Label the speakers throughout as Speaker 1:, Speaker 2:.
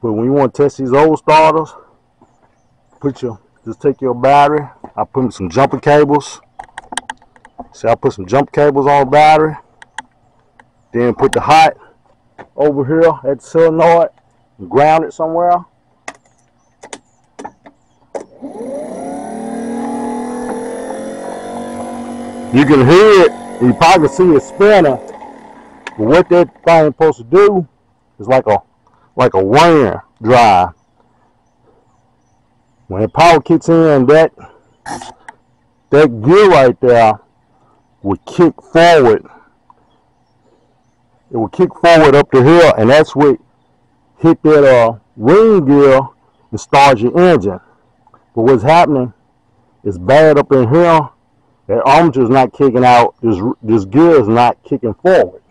Speaker 1: But when you want to test these old starters, just take your battery. I put some jumper cables. See, I put some jump cables on the battery. Then put the hot over here at the solenoid and ground it somewhere. You can hear it, and you probably see it spinning. But what that thing is supposed to do is like a wiring drive. When the power kicks in, that gear right there will kick forward. It will kick forward up the hill, and that's what hit that ring gear and start your engine. But what's happening is bad up in here. That armature is not kicking out. This gear is not kicking forward.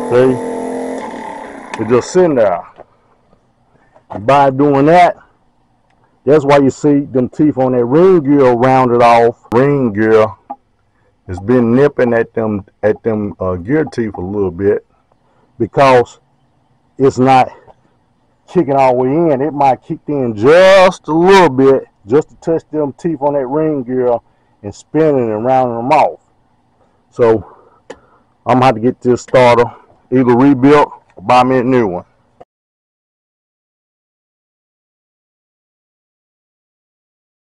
Speaker 1: See? It's just sitting there. And by doing that, that's why you see them teeth on that ring gear rounded off. Ring gear has been nipping at them gear teeth a little bit because it's not kicking all the way in. It might kick in just a little bit just to touch them teeth on that ring gear and spinning and rounding them off. So I'm gonna have to get this starter either rebuilt or buy me a new one.